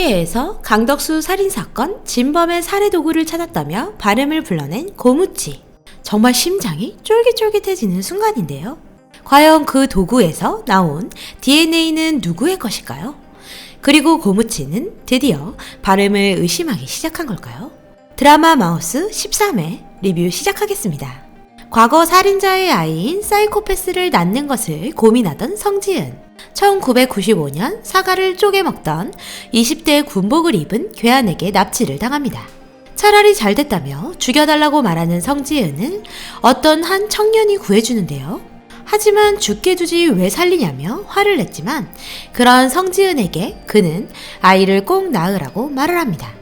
성지에서 강덕수 살인사건 진범의 살해 도구를 찾았다며 발음을 불러낸 고무치. 정말 심장이 쫄깃쫄깃해지는 순간인데요. 과연 그 도구에서 나온 DNA는 누구의 것일까요? 그리고 고무치는 드디어 발음을 의심하기 시작한 걸까요? 드라마 마우스 13회 리뷰 시작하겠습니다. 과거 살인자의 아이인 사이코패스를 낳는 것을 고민하던 성지은. 1995년 사과를 쪼개 먹던 20대 군복을 입은 괴한에게 납치를 당합니다. 차라리 잘 됐다며 죽여달라고 말하는 성지은은 어떤 한 청년이 구해주는데요. 하지만 죽게 두지 왜 살리냐며 화를 냈지만 그런 성지은에게 그는 아이를 꼭 낳으라고 말을 합니다.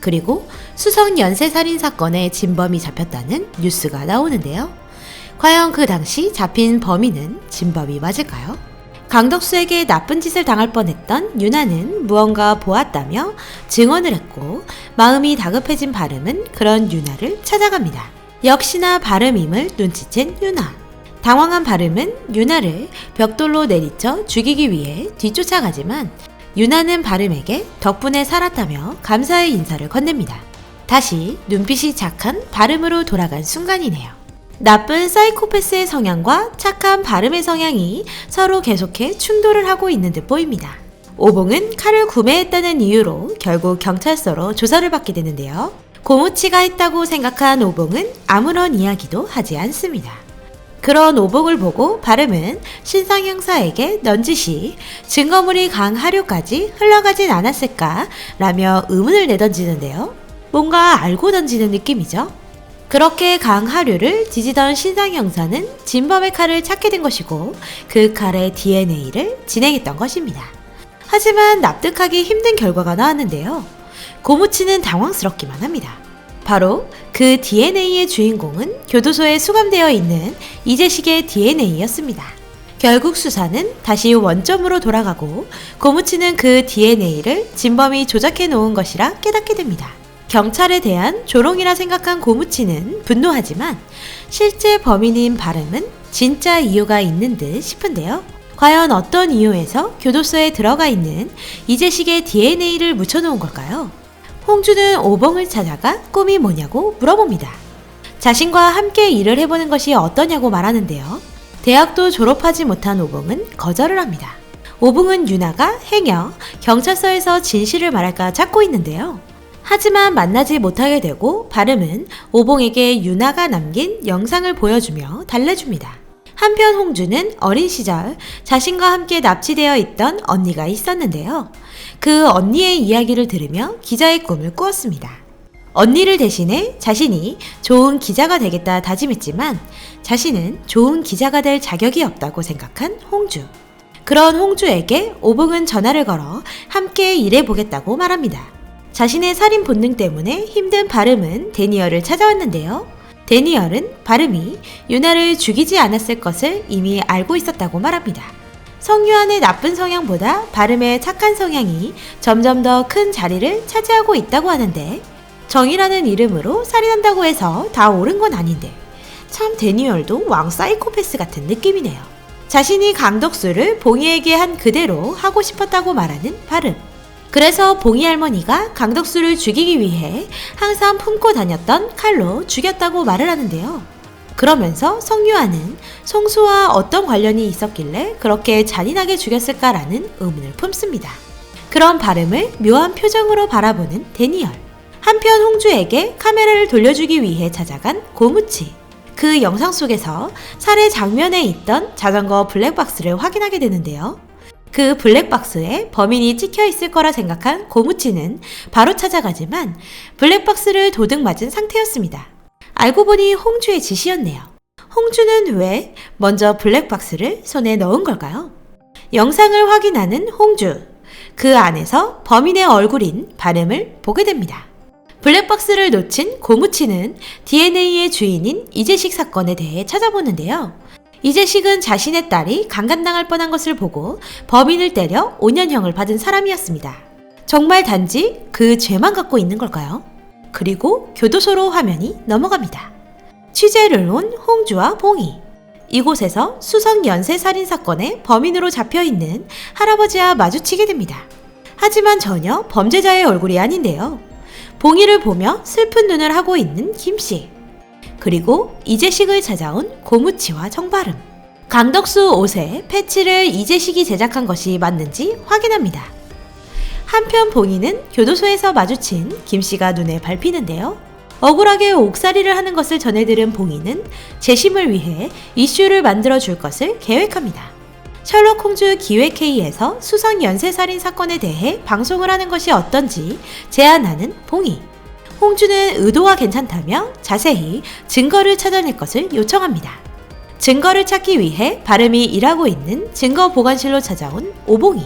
그리고 수성 연쇄살인 사건의 진범이 잡혔다는 뉴스가 나오는데요. 과연 그 당시 잡힌 범인은 진범이 맞을까요? 강덕수에게 나쁜 짓을 당할 뻔했던 유나는 무언가 보았다며 증언을 했고 마음이 다급해진 발음은 그런 유나를 찾아갑니다. 역시나 발음임을 눈치챈 유나. 당황한 발음은 유나를 벽돌로 내리쳐 죽이기 위해 뒤쫓아가지만 유나는 발음에게 덕분에 살았다며 감사의 인사를 건넵니다. 다시 눈빛이 착한 발음으로 돌아간 순간이네요. 나쁜 사이코패스의 성향과 착한 발음의 성향이 서로 계속해 충돌을 하고 있는 듯 보입니다. 오봉은 칼을 구매했다는 이유로 결국 경찰서로 조사를 받게 되는데요. 고무치가 했다고 생각한 오봉은 아무런 이야기도 하지 않습니다. 그런 오봉을 보고 발음은 신상 형사에게 넌지시 증거물이 강하류까지 흘러가진 않았을까 라며 의문을 내던지는데요. 뭔가 알고 던지는 느낌이죠. 그렇게 강하류를 뒤지던 신상 형사는 진범의 칼을 찾게 된 것이고 그 칼의 DNA를 진행했던 것입니다. 하지만 납득하기 힘든 결과가 나왔는데요. 고무치는 당황스럽기만 합니다. 바로 그 DNA의 주인공은 교도소에 수감되어 있는 이재식의 DNA였습니다. 결국 수사는 다시 원점으로 돌아가고 고무치는 그 DNA를 진범이 조작해 놓은 것이라 깨닫게 됩니다. 경찰에 대한 조롱이라 생각한 고무치는 분노하지만 실제 범인인 발음은 진짜 이유가 있는 듯 싶은데요. 과연 어떤 이유에서 교도소에 들어가 있는 이재식의 DNA를 묻혀놓은 걸까요? 홍주는 오봉을 찾아가 꿈이 뭐냐고 물어봅니다. 자신과 함께 일을 해보는 것이 어떠냐고 말하는데요. 대학도 졸업하지 못한 오봉은 거절을 합니다. 오봉은 유나가 행여 경찰서에서 진실을 말할까 찾고 있는데요. 하지만 만나지 못하게 되고 발음은 오봉에게 유나가 남긴 영상을 보여주며 달래줍니다. 한편 홍주는 어린 시절 자신과 함께 납치되어 있던 언니가 있었는데요. 그 언니의 이야기를 들으며 기자의 꿈을 꾸었습니다. 언니를 대신해 자신이 좋은 기자가 되겠다 다짐했지만 자신은 좋은 기자가 될 자격이 없다고 생각한 홍주. 그런 홍주에게 오봉은 전화를 걸어 함께 일해보겠다고 말합니다. 자신의 살인 본능 때문에 힘든 발음은 데니얼을 찾아왔는데요. 데니얼은 발음이 유나를 죽이지 않았을 것을 이미 알고 있었다고 말합니다. 성유한의 나쁜 성향보다 발음의 착한 성향이 점점 더 큰 자리를 차지하고 있다고 하는데 정이라는 이름으로 살인한다고 해서 다 옳은 건 아닌데 참 데니얼도 왕 사이코패스 같은 느낌이네요. 자신이 강덕수를 봉이에게 한 그대로 하고 싶었다고 말하는 발음. 그래서 봉이 할머니가 강덕수를 죽이기 위해 항상 품고 다녔던 칼로 죽였다고 말을 하는데요. 그러면서 성유아는 송수와 어떤 관련이 있었길래 그렇게 잔인하게 죽였을까라는 의문을 품습니다. 그런 발음을 묘한 표정으로 바라보는 데니얼. 한편 홍주에게 카메라를 돌려주기 위해 찾아간 고무치. 그 영상 속에서 살해 장면에 있던 자전거 블랙박스를 확인하게 되는데요. 그 블랙박스에 범인이 찍혀 있을 거라 생각한 고무치는 바로 찾아가지만 블랙박스를 도둑 맞은 상태였습니다. 알고 보니 홍주의 짓이었네요. 홍주는 왜 먼저 블랙박스를 손에 넣은 걸까요? 영상을 확인하는 홍주. 그 안에서 범인의 얼굴인 발음을 보게 됩니다. 블랙박스를 놓친 고무치는 DNA의 주인인 이재식 사건에 대해 찾아보는데요. 이재식은 자신의 딸이 강간당할 뻔한 것을 보고 범인을 때려 5년형을 받은 사람이었습니다. 정말 단지 그 죄만 갖고 있는 걸까요? 그리고 교도소로 화면이 넘어갑니다. 취재를 온 홍주와 봉이. 이곳에서 수성 연쇄살인 사건의 범인으로 잡혀있는 할아버지와 마주치게 됩니다. 하지만 전혀 범죄자의 얼굴이 아닌데요. 봉이를 보며 슬픈 눈을 하고 있는 김씨. 그리고 이재식을 찾아온 고무치와 정바름. 강덕수 옷에 패치를 이재식이 제작한 것이 맞는지 확인합니다. 한편 봉이는 교도소에서 마주친 김씨가 눈에 밟히는데요. 억울하게 옥살이를 하는 것을 전해들은 봉이는 재심을 위해 이슈를 만들어 줄 것을 계획합니다. 셜록 홈즈 기획회의에서 수성 연쇄살인 사건에 대해 방송을 하는 것이 어떤지 제안하는 봉이. 홍주는 의도가 괜찮다며 자세히 증거를 찾아낼 것을 요청합니다. 증거를 찾기 위해 바름이 일하고 있는 증거보관실로 찾아온 오봉이.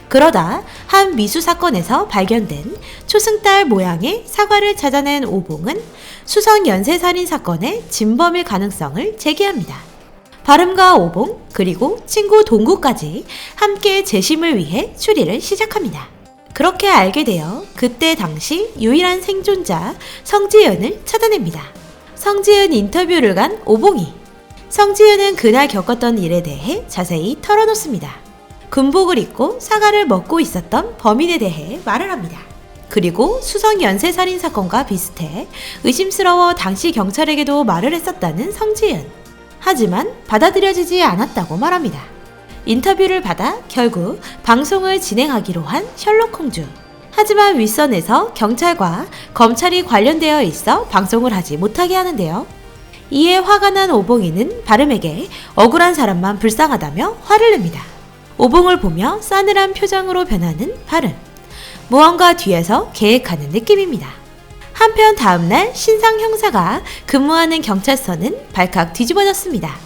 그러다 한 미수 사건에서 발견된 초승달 모양의 사과를 찾아낸 오봉은 수성 연쇄살인 사건의 진범일 가능성을 제기합니다. 바름과 오봉 그리고 친구 동구까지 함께 재심을 위해 추리를 시작합니다. 그렇게 알게 되어 그때 당시 유일한 생존자 성지은을 찾아냅니다. 성지은 인터뷰를 간 오봉이. 성지은은 그날 겪었던 일에 대해 자세히 털어놓습니다. 군복을 입고 사과를 먹고 있었던 범인에 대해 말을 합니다. 그리고 수성 연쇄살인 사건과 비슷해 의심스러워 당시 경찰에게도 말을 했었다는 성지은. 하지만 받아들여지지 않았다고 말합니다. 인터뷰를 받아 결국 방송을 진행하기로 한 셜록 홈즈. 하지만 윗선에서 경찰과 검찰이 관련되어 있어 방송을 하지 못하게 하는데요. 이에 화가 난 오봉이는 바름에게 억울한 사람만 불쌍하다며 화를 냅니다. 오봉을 보며 싸늘한 표정으로 변하는 바름. 무언가 뒤에서 계획하는 느낌입니다. 한편 다음날 신상 형사가 근무하는 경찰서는 발칵 뒤집어졌습니다.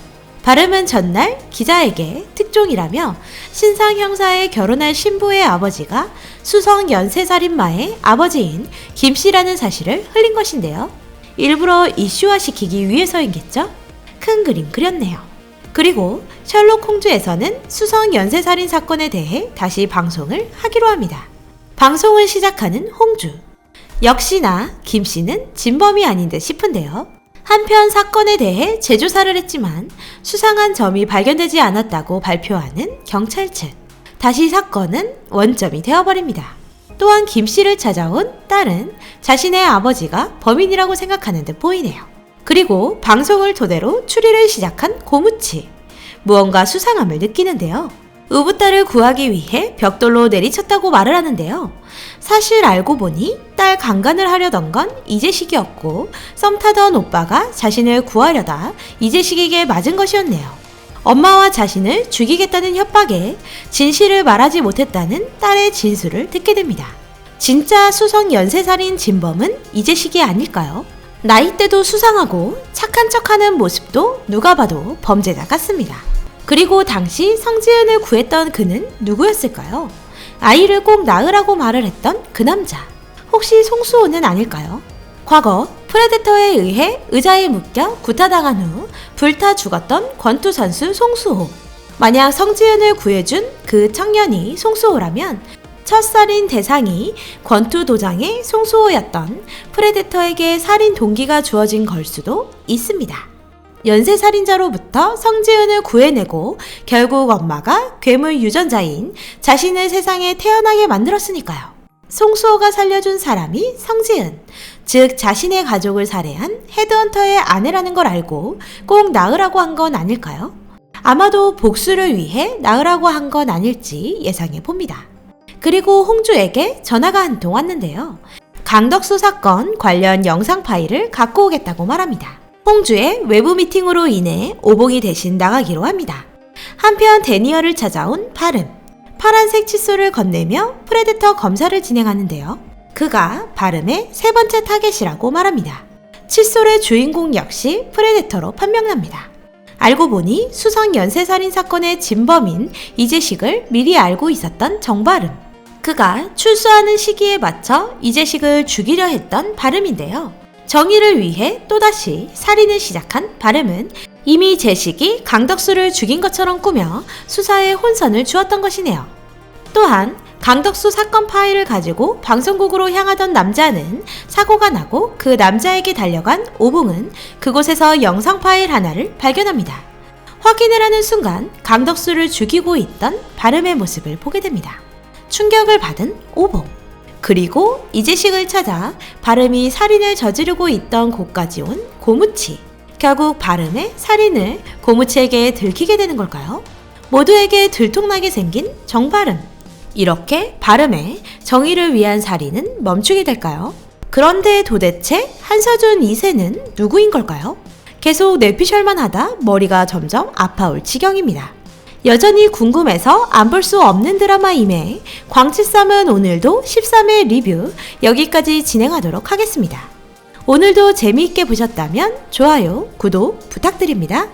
바름은 전날 기자에게 특종이라며 신상 형사의 결혼할 신부의 아버지가 수성 연쇄살인마의 아버지인 김씨라는 사실을 흘린 것인데요. 일부러 이슈화시키기 위해서인겠죠? 큰 그림 그렸네요. 그리고 셜록 홈즈에서는 수성 연쇄살인 사건에 대해 다시 방송을 하기로 합니다. 방송을 시작하는 홍주. 역시나 김씨는 진범이 아닌 듯 싶은데요. 한편 사건에 대해 재조사를 했지만 수상한 점이 발견되지 않았다고 발표하는 경찰 측. 다시 사건은 원점이 되어버립니다. 또한 김씨를 찾아온 딸은 자신의 아버지가 범인이라고 생각하는 듯 보이네요. 그리고 방송을 토대로 추리를 시작한 고무치. 무언가 수상함을 느끼는데요. 의붓딸을 구하기 위해 벽돌로 내리쳤다고 말을 하는데요. 사실 알고 보니 딸 강간을 하려던 건 이재식이었고 썸 타던 오빠가 자신을 구하려다 이재식에게 맞은 것이었네요. 엄마와 자신을 죽이겠다는 협박에 진실을 말하지 못했다는 딸의 진술을 듣게 됩니다. 진짜 수성 연쇄살인 진범은 이재식이 아닐까요? 나이대도 수상하고 착한 척하는 모습도 누가 봐도 범죄자 같습니다. 그리고 당시 성지은을 구했던 그는 누구였을까요? 아이를 꼭 낳으라고 말을 했던 그 남자. 혹시 송수호는 아닐까요? 과거 프레데터에 의해 의자에 묶여 구타당한 후 불타 죽었던 권투 선수 송수호. 만약 성지은을 구해준 그 청년이 송수호라면 첫 살인 대상이 권투 도장의 송수호였던 프레데터에게 살인 동기가 주어진 걸 수도 있습니다. 연쇄살인자로부터 성지은을 구해내고 결국 엄마가 괴물 유전자인 자신을 세상에 태어나게 만들었으니까요. 송수호가 살려준 사람이 성지은, 즉 자신의 가족을 살해한 헤드헌터의 아내라는 걸 알고 꼭 낳으라고 한 건 아닐까요? 아마도 복수를 위해 낳으라고 한 건 아닐지 예상해 봅니다. 그리고 홍주에게 전화가 한 통 왔는데요. 강덕수 사건 관련 영상 파일을 갖고 오겠다고 말합니다. 홍주의 외부 미팅으로 인해 오봉이 대신 나가기로 합니다. 한편 데니얼을 찾아온 바름. 파란색 칫솔을 건네며 프레데터 검사를 진행하는데요. 그가 바름의 세 번째 타겟이라고 말합니다. 칫솔의 주인공 역시 프레데터로 판명납니다. 알고 보니 수성 연쇄살인 사건의 진범인 이재식을 미리 알고 있었던 정바름. 그가 출소하는 시기에 맞춰 이재식을 죽이려 했던 바름인데요. 정의를 위해 또다시 살인을 시작한 바름은 이미 재식이 강덕수를 죽인 것처럼 꾸며 수사에 혼선을 주었던 것이네요. 또한 강덕수 사건 파일을 가지고 방송국으로 향하던 남자는 사고가 나고 그 남자에게 달려간 오봉은 그곳에서 영상 파일 하나를 발견합니다. 확인을 하는 순간 강덕수를 죽이고 있던 바름의 모습을 보게 됩니다. 충격을 받은 오봉. 그리고 이재식을 찾아 바름이 살인을 저지르고 있던 곳까지 온 고무치. 결국 바름의 살인을 고무치에게 들키게 되는 걸까요? 모두에게 들통나게 생긴 정바름. 이렇게 바름의 정의를 위한 살인은 멈추게 될까요? 그런데 도대체 한서준 2세는 누구인 걸까요? 계속 뇌피셜만 하다 머리가 점점 아파올 지경입니다. 여전히 궁금해서 안 볼 수 없는 드라마임에 광칠삼은 오늘도 13회 리뷰 여기까지 진행하도록 하겠습니다. 오늘도 재미있게 보셨다면 좋아요, 구독 부탁드립니다.